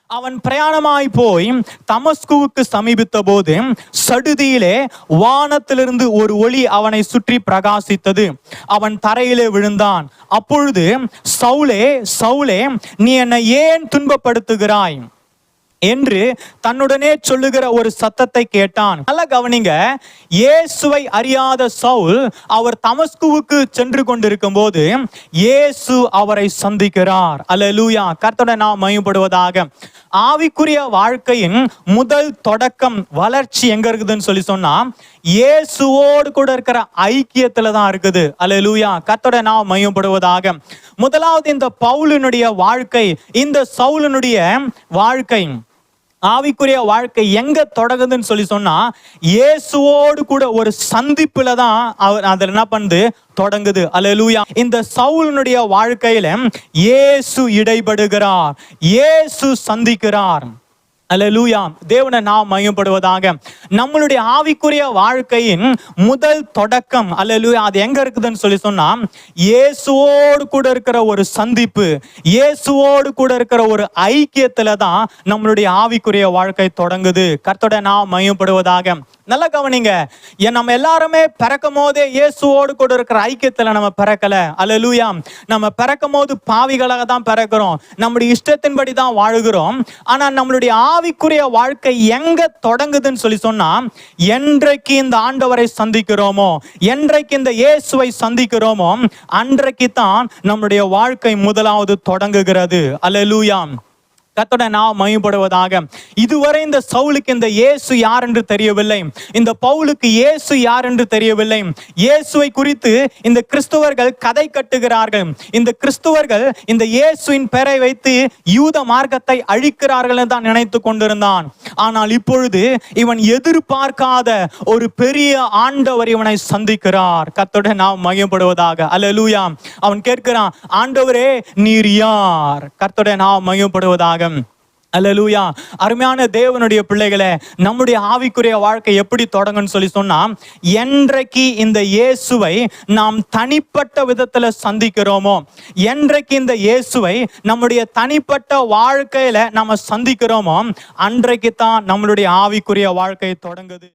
அவன் பிரயாணமாய் போய் தமஸ்குவுக்கு சமீபித்த போது சடுதியிலே வானத்திலிருந்து ஒரு ஒளி அவனை சுற்றி பிரகாசித்தது. அவன் தரையிலே விழுந்தான். அப்பொழுது, சவுலே, சவுலே, நீ என்னை ஏன் துன்பப்படுத்துகிறாய் என்று தன்னுடனே சொல்லுகிற ஒரு சத்தத்தை கேட்டான். நல்ல கவனிங்க, இயேசுவை அறியாத சவுல் அவர் தமஸ்குவுக்கு சென்று கொண்டிருக்கும் போது இயேசு அவரை சந்திக்கிறார். அல்லேலூயா, கர்த்தருடைய நாமம் மகிமைப்படுவதாக. ஆவிக்குரிய வாழ்க்கையின் முதல் தொடக்கம், வளர்ச்சி எங்க இருக்குதுன்னு சொன்னா இயேசுவோடு கூட இருக்கிற ஐக்கியத்துல தான் இருக்குது. அல்லேலூயா, கர்த்தருடைய நாமம் மகிமைப்படுவதாக. முதலாவது இந்த பவுலினுடைய வாழ்க்கை, இந்த சவுலினுடைய வாழ்க்கை, ஆவிக்குரிய வாழ்க்கை எங்க தொடங்குதுன்னு சொன்னா இயேசுவோடு கூட ஒரு சந்திப்புல தான் அதுல என்ன பண்ணுது, தொடங்குது. அல்லேலூயா. இந்த சவுலினுடைய வாழ்க்கையில இயேசு இடைபடுகிறார், இயேசு சந்திக்கிறார். அல்லேலூயா, தேவனை நாம் மகிமைப்படுவதாக. நம்மளுடைய ஆவிக்குரிய வாழ்க்கையின் முதல் தொடக்கம், அல்லேலூயா, அது எங்க இருக்குதுன்னு சொன்னா இயேசுவோடு கூட இருக்கிற ஒரு சந்திப்பு, இயேசுவோடு கூட இருக்கிற ஒரு ஐக்கியத்துல தான் நம்மளுடைய ஆவிக்குரிய வாழ்க்கை தொடங்குது. கர்த்தருடைய நாமம் மகிமைப்படுவதாக. நல்ல கவனிங்க, நம்ம எல்லாருமே பிறக்கும் போதே இயேசுவோடு கூட இருக்கிற ஐக்கியத்துல நம்ம பிறக்கல. அல்லேலூயா. நம்ம பிறக்கும் போது பாவிகளாக தான் பிறக்கிறோம், நம்முடைய இஷ்டத்தின்படி தான் வாழுகிறோம். ஆனா நம்மளுடைய ஆவிக்குரிய வாழ்க்கை எங்க தொடங்குதுன்னு சொன்னா என்றைக்கு இந்த ஆண்டவரை சந்திக்கிறோமோ, என்றைக்கு இந்த இயேசுவை சந்திக்கிறோமோ அன்றைக்கு தான் நம்முடைய வாழ்க்கை முதலாவது தொடங்குகிறது. அல்லேலூயா, கர்த்தருடைய நாமம் மகிமைப்படுவதாக. இதுவரை இந்த சவுலுக்கு இந்த இயேசு யார் என்று தெரியவில்லை, இந்த பவுலுக்கு இயேசு யார் என்று தெரியவில்லை. இயேசுவை குறித்து இந்த கிறிஸ்துவர்கள் கதை கட்டுகிறார்கள். இந்த கிறிஸ்துவர்கள் இந்த இயேசுவின் பெயரை வைத்து யூத மார்க்கத்தை அழிக்கிறார்கள் தான் நினைத்து கொண்டிருந்தான். ஆனால் இப்பொழுது இவன் எதிர்பார்க்காத ஒரு பெரிய ஆண்டவர் இவனை சந்திக்கிறார். கர்த்தருடைய நாமம் மகிமைப்படுவதாக. அல்லேலூயா. அவன் கேட்கிறான், ஆண்டவரே நீர் யார்? கர்த்தருடைய நாமம் மகிமைப்படுவதாக. அல்லேலூயா. அருமையான தேவனுடைய பிள்ளைகளே, நம்முடைய ஆவிக்குரிய வாழ்க்கை எப்படி தொடங்குன்னு சொன்னா என்றைக்கு இந்த இயேசுவை நாம் தனிப்பட்ட விதத்துல சந்திக்கிறோமோ, என்றைக்கு இந்த இயேசுவை நம்முடைய தனிப்பட்ட வாழ்க்கையில நம்ம சந்திக்கிறோமோ அன்றைக்கு தான் நம்மளுடைய ஆவிக்குரிய வாழ்க்கை தொடங்குது.